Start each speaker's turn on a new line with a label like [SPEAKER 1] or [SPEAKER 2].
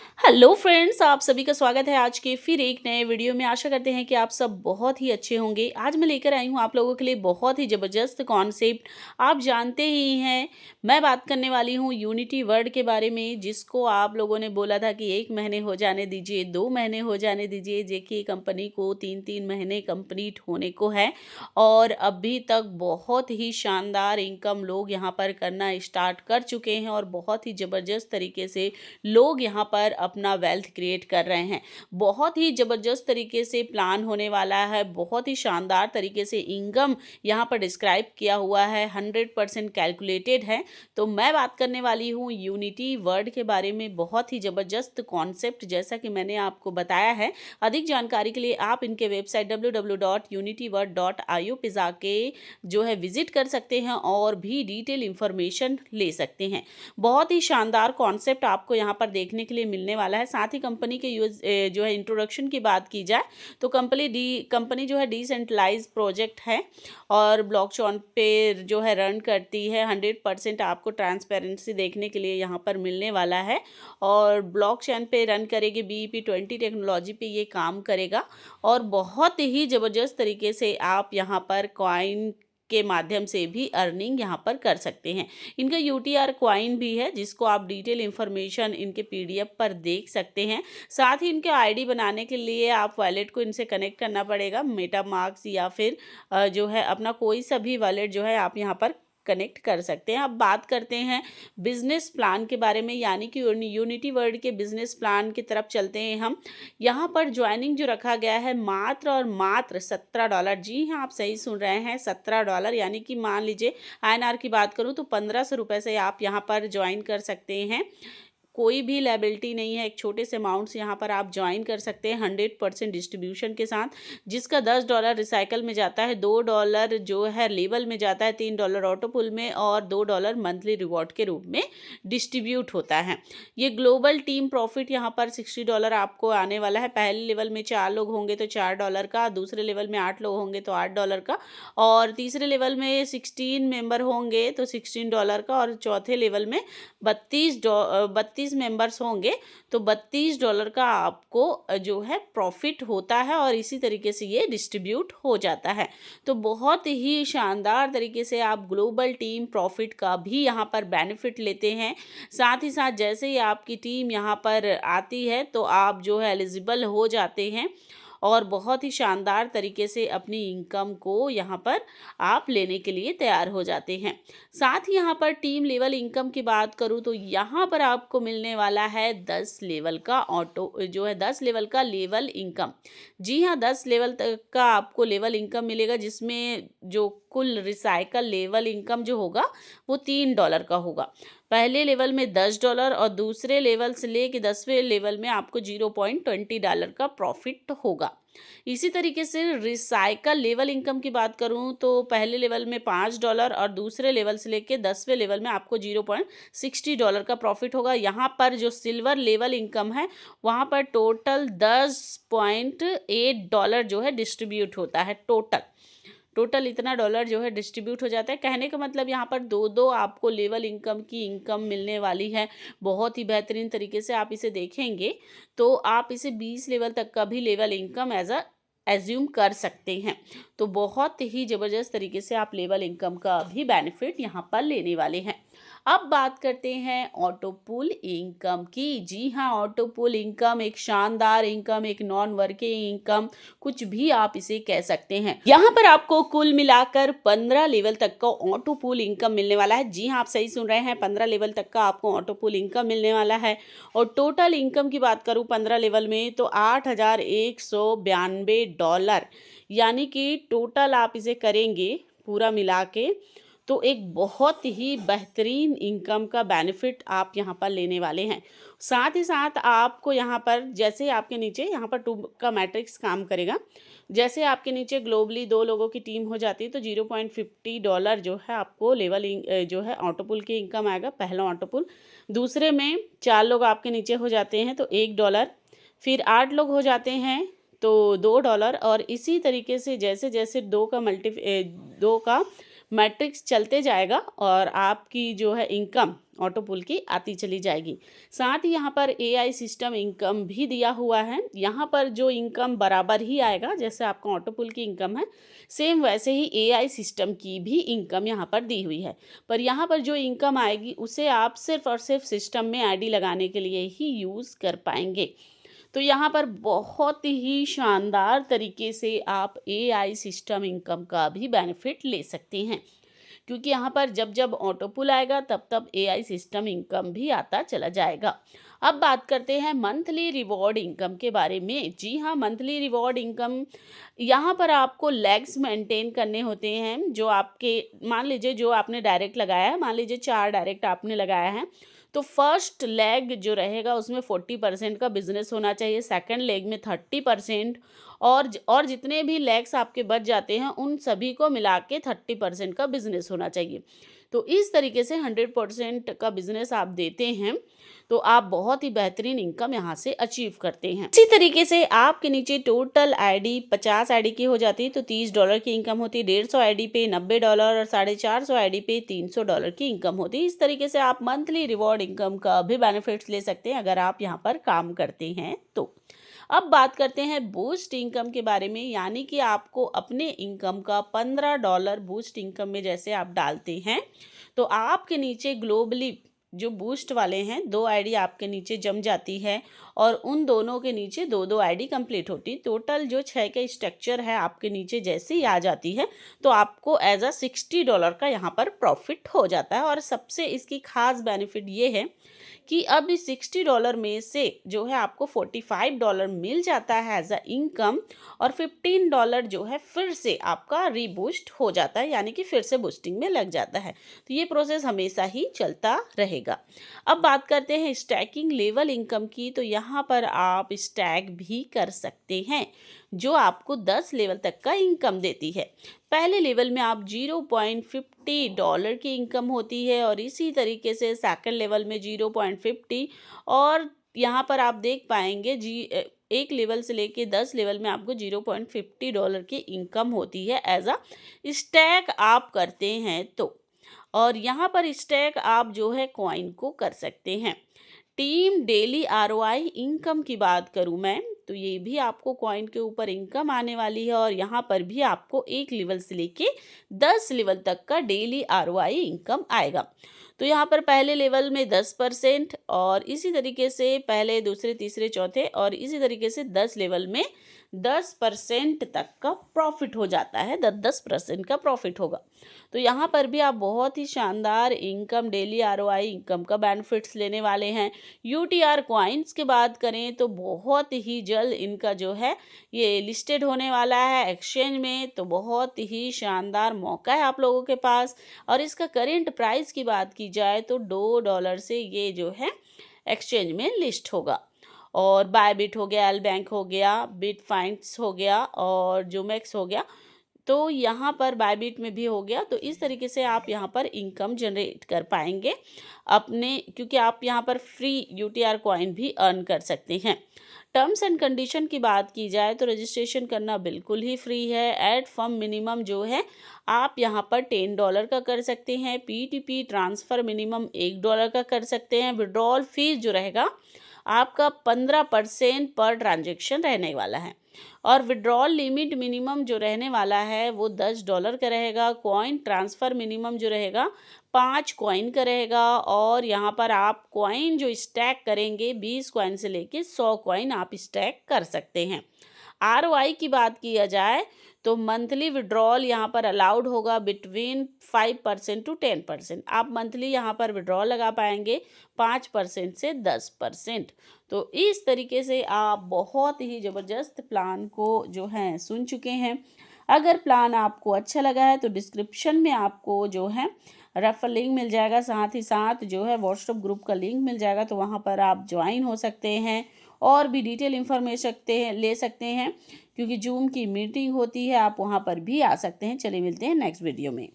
[SPEAKER 1] Hello friends, आप सभी का स्वागत है आज के फिर एक नए वीडियो में। आशा करते हैं कि आप सब बहुत ही अच्छे होंगे। आज मैं लेकर आई हूँ आप लोगों के लिए बहुत ही ज़बरदस्त कॉन्सेप्ट। आप जानते ही हैं, मैं बात करने वाली हूँ यूनिटी वर्ड के बारे में, जिसको आप लोगों ने बोला था कि 1 महीने हो जाने दीजिए, 2 महीने हो जाने दीजिए। देखिए, कंपनी को 3-3 महीने कंप्लीट होने को है और अभी तक बहुत ही शानदार इनकम लोग यहाँ पर करना स्टार्ट कर चुके हैं और बहुत ही ज़बरदस्त तरीके से लोग यहाँ पर अपना वेल्थ क्रिएट कर रहे हैं। बहुत ही ज़बरदस्त तरीके से प्लान होने वाला है, बहुत ही शानदार तरीके से इनकम यहाँ पर डिस्क्राइब किया हुआ है, 100% कैलकुलेटेड है। तो मैं बात करने वाली हूँ यूनिटी वर्ड के बारे में, बहुत ही ज़बरदस्त कॉन्सेप्ट, जैसा कि मैंने आपको बताया है। अधिक जानकारी के लिए आप इनके वेबसाइट www.unityworld.io पे जाके जो है विजिट कर सकते हैं और भी डिटेल इंफॉर्मेशन ले सकते हैं। बहुत ही शानदार कॉन्सेप्ट आपको यहाँ पर देखने के लिए मिलने वाला है। साथ ही कंपनी के जो है इंट्रोडक्शन की बात की जाए तो कंपनी जो है डिसेंट्रलाइज प्रोजेक्ट है और ब्लॉकचेन पे जो है रन करती है। 100% आपको ट्रांसपेरेंसी देखने के लिए यहाँ पर मिलने वाला है और ब्लॉकचेन पे रन करेगी। BEP20 टेक्नोलॉजी पे ये काम करेगा और बहुत ही ज़बरदस्त तरीके से आप यहाँ पर कॉइन के माध्यम से भी अर्निंग यहाँ पर कर सकते हैं। इनका UTR कॉइन भी है, जिसको आप डिटेल इन्फॉर्मेशन इनके PDF पर देख सकते हैं। साथ ही इनके ID बनाने के लिए आप वॉलेट को इनसे कनेक्ट करना पड़ेगा, मेटामास्क या फिर जो है अपना कोई सा भी वॉलेट जो है आप यहाँ पर कनेक्ट कर सकते हैं। अब बात करते हैं बिजनेस प्लान के बारे में, यानी कि यूनिटी वर्ल्ड के बिजनेस प्लान की तरफ चलते हैं हम। यहाँ पर ज्वाइनिंग जो रखा गया है मात्र और मात्र $17। जी हाँ, आप सही सुन रहे हैं, $17। यानी कि मान लीजिए INR की बात करूँ तो 1500 रुपये से आप यहाँ पर ज्वाइन कर सकते हैं। कोई भी लायबिलिटी नहीं है, एक छोटे से अमाउंट से यहाँ पर आप ज्वाइन कर सकते हैं 100% डिस्ट्रीब्यूशन के साथ, जिसका $10 रिसाइकल में जाता है, $2 जो है लेवल में जाता है, $3 ऑटो पुल में और $2 मंथली रिवॉर्ड के रूप में डिस्ट्रीब्यूट होता है। ये ग्लोबल टीम प्रॉफिट यहाँ पर $60 आपको आने वाला है। पहले लेवल में 4 लोग होंगे तो $4 का, दूसरे लेवल में 8 लोग होंगे तो $8 का और तीसरे लेवल में 16 मेंबर होंगे तो $16 का और चौथे लेवल में 32 मेंबर्स होंगे तो $32 का आपको जो है प्रॉफिट होता है और इसी तरीके से ये डिस्ट्रीब्यूट हो जाता है। तो बहुत ही शानदार तरीके से आप ग्लोबल टीम प्रॉफिट का भी यहाँ पर बेनिफिट लेते हैं। साथ ही साथ जैसे ही आपकी टीम यहाँ पर आती है तो आप जो है एलिजिबल हो जाते हैं और बहुत ही शानदार तरीके से अपनी इनकम को यहाँ पर आप लेने के लिए तैयार हो जाते हैं। साथ ही यहाँ पर टीम लेवल इनकम की बात करूँ तो यहाँ पर आपको मिलने वाला है 10 लेवल का जो है 10 लेवल का लेवल इनकम। जी हाँ, 10 लेवल तक का आपको लेवल इनकम मिलेगा, जिसमें जो कुल रिसाइकल लेवल इनकम जो होगा वो $3 का होगा। पहले लेवल में $10 और दूसरे लेवल से लेके 10वें लेवल में आपको $0.20 का प्रॉफिट होगा। इसी तरीके से रिसाइकल लेवल इनकम की बात करूं तो पहले लेवल में $5 और दूसरे लेवल से लेके 10वें लेवल में आपको $0.60 का प्रॉफिट होगा। यहाँ पर जो सिल्वर लेवल इनकम है वहाँ पर टोटल $10.8 जो है डिस्ट्रीब्यूट होता है। टोटल इतना डॉलर जो है डिस्ट्रीब्यूट हो जाता है। कहने का मतलब यहाँ पर दो आपको लेवल इनकम की इनकम मिलने वाली है। बहुत ही बेहतरीन तरीके से आप इसे देखेंगे तो आप इसे 20 लेवल तक का भी लेवल इनकम एज्यूम कर सकते हैं। तो बहुत ही ज़बरदस्त तरीके से आप लेवल इनकम का भी बेनिफिट यहाँ पर लेने वाले हैं। अब बात करते हैं ऑटो पुल इनकम की। जी हाँ, ऑटो पुल इनकम एक शानदार इनकम, एक नॉन वर्किंग इनकम, कुछ भी आप इसे कह सकते हैं। यहाँ पर आपको कुल मिलाकर 15 लेवल तक का ऑटो पुल इनकम मिलने वाला है। जी हाँ, आप सही सुन रहे हैं, 15 लेवल तक का आपको ऑटो पुल इनकम मिलने वाला है। और टोटल इनकम की बात करूँ 15 लेवल में तो $8,192, यानी कि टोटल आप इसे करेंगे पूरा मिला के तो एक बहुत ही बेहतरीन इनकम का बेनिफिट आप यहाँ पर लेने वाले हैं। साथ ही साथ आपको यहाँ पर जैसे आपके नीचे यहाँ पर 2 का मैट्रिक्स काम करेगा। जैसे आपके नीचे ग्लोबली 2 लोगों की टीम हो जाती है तो $0.50 जो है आपको जो है ऑटो पुल की इनकम आएगा, पहला ऑटो पुल। दूसरे में 4 लोग आपके नीचे हो जाते हैं तो $1, फिर 8 लोग हो जाते हैं तो $2 और इसी तरीके से जैसे जैसे 2 का मैट्रिक्स चलते जाएगा और आपकी जो है इनकम ऑटो पुल की आती चली जाएगी। साथ ही यहाँ पर एआई सिस्टम इनकम भी दिया हुआ है। यहाँ पर जो इनकम बराबर ही आएगा जैसे आपका ऑटो पुल की इनकम है, सेम वैसे ही एआई सिस्टम की भी इनकम यहाँ पर दी हुई है। पर यहाँ पर जो इनकम आएगी उसे आप सिर्फ और सिर्फ सिस्टम में आईडी लगाने के लिए ही यूज़ कर पाएंगे। तो यहाँ पर बहुत ही शानदार तरीके से आप एआई सिस्टम इनकम का भी बेनिफिट ले सकते हैं, क्योंकि यहाँ पर जब जब ऑटो पुल आएगा तब तब एआई सिस्टम इनकम भी आता चला जाएगा। अब बात करते हैं मंथली रिवॉर्ड इनकम के बारे में। जी हाँ, मंथली रिवॉर्ड इनकम यहाँ पर आपको लेग्स मेंटेन करने होते हैं। जो आपके मान लीजिए जो आपने डायरेक्ट लगाया है, मान लीजिए 4 डायरेक्ट आपने लगाया है, तो फर्स्ट लेग जो रहेगा उसमें 40% का बिजनेस होना चाहिए, सेकंड लेग में 30%, और जितने भी लेग्स आपके बच जाते हैं उन सभी को मिला के 30% का बिजनेस होना चाहिए। तो इस तरीके से 100% का बिजनेस आप देते हैं तो आप बहुत ही बेहतरीन इनकम यहाँ से अचीव करते हैं। इसी तरीके से आपके नीचे टोटल आईडी 50 आईडी की हो जाती है तो $30 की इनकम होती है, 150 आईडी पे $90 और 450 आईडी पे $300 की इनकम होती है। इस तरीके से आप मंथली रिवॉर्ड इनकम का भी बेनिफिट्स ले सकते हैं अगर आप यहाँ पर काम करते हैं तो। अब बात करते हैं बूस्ट इनकम के बारे में, यानी कि आपको अपने इनकम का $15 बूस्ट इनकम में जैसे आप डालते हैं तो आपके नीचे ग्लोबली जो बूस्ट वाले हैं 2 आईडी आपके नीचे जम जाती है और उन दोनों के नीचे 2-2 आईडी कंप्लीट होती। टोटल जो 6 का स्ट्रक्चर है आपके नीचे जैसे ही आ जाती है तो आपको एज अ $60 का यहाँ पर प्रॉफिट हो जाता है। और सबसे इसकी खास बेनिफिट ये है कि अब इस $60 में से जो है आपको $45 मिल जाता है एज अ इनकम और $15 जो है फिर से आपका रीबूस्ट हो जाता है, यानी कि फिर से बूस्टिंग में लग जाता है। तो ये प्रोसेस हमेशा ही चलता रहेगा। अब बात करते हैं स्टैकिंग लेवल इनकम की, तो यहाँ पर आप स्टैक भी कर सकते हैं जो आपको 10 लेवल तक का इनकम देती है। पहले लेवल में आप $0.50 की इनकम होती है और इसी तरीके से सेकंड लेवल में 0.50 और यहाँ पर आप देख पाएंगे एक लेवल से लेके 10 लेवल में आपको $0.50 की इनकम होती है एज अ स्टैक आप करते हैं तो। और यहाँ पर स्टैक आप जो है कॉइन को कर सकते हैं। टीम डेली आरओआई इनकम की बात करूँ मैं तो ये भी आपको कॉइन के ऊपर इनकम आने वाली है और यहाँ पर भी आपको 1 लेवल से लेके 10 लेवल तक का डेली आरओआई इनकम आएगा। तो यहाँ पर पहले लेवल में 10% और इसी तरीके से पहले दूसरे तीसरे चौथे और इसी तरीके से 10 लेवल में 10% तक का प्रॉफिट हो जाता है, 10% का प्रॉफिट होगा। तो यहाँ पर भी आप बहुत ही शानदार इनकम डेली आरओआई इनकम का बेनिफिट्स लेने वाले हैं। यूटीआर कॉइन्स की बात करें तो बहुत ही जल्द इनका जो है ये लिस्टेड होने वाला है एक्सचेंज में, तो बहुत ही शानदार मौका है आप लोगों के पास। और इसका करेंट प्राइस की बात की जाए तो $2 से ये जो है एक्सचेंज में लिस्ट होगा। और बायबिट हो गया, एल बैंक हो गया, बिटफाइंड्स हो गया और जोमेक्स हो गया, तो यहाँ पर बायबिट में भी हो गया। तो इस तरीके से आप यहाँ पर इनकम जनरेट कर पाएंगे अपने, क्योंकि आप यहाँ पर फ्री यूटीआर कॉइन भी अर्न कर सकते हैं। टर्म्स एंड कंडीशन की बात की जाए तो रजिस्ट्रेशन करना बिल्कुल ही फ्री है। एड फर्म मिनिमम जो है आप यहाँ पर $10 का कर सकते हैं। पीटीपी ट्रांसफ़र मिनिमम $1 का कर सकते हैं। विड्रॉल फीस जो रहेगा आपका 15% पर ट्रांजेक्शन रहने वाला है और विड्रॉल लिमिट मिनिमम जो रहने वाला है वो $10 का रहेगा। कॉइन ट्रांसफ़र मिनिमम जो रहेगा 5 कॉइन का रहेगा और यहाँ पर आप कॉइन जो स्टैक करेंगे 20 कॉइन से लेके 100 कॉइन आप स्टैक कर सकते हैं। आरओआई की बात किया जाए तो मंथली विड्रॉल यहाँ पर अलाउड होगा बिटवीन 5% to 10%। आप मंथली यहाँ पर विड्रॉल लगा पाएंगे 5% से 10%। तो इस तरीके से आप बहुत ही ज़बरदस्त प्लान को जो है सुन चुके हैं। अगर प्लान आपको अच्छा लगा है तो डिस्क्रिप्शन में आपको जो है रेफर लिंक मिल जाएगा, साथ ही साथ जो है व्हाट्सएप ग्रुप का लिंक मिल जाएगा, तो वहाँ पर आप ज्वाइन हो सकते हैं और भी डिटेल इन्फॉर्मेशन ले सकते हैं, क्योंकि जूम की मीटिंग होती है, आप वहाँ पर भी आ सकते हैं। चलिए मिलते हैं नेक्स्ट वीडियो में।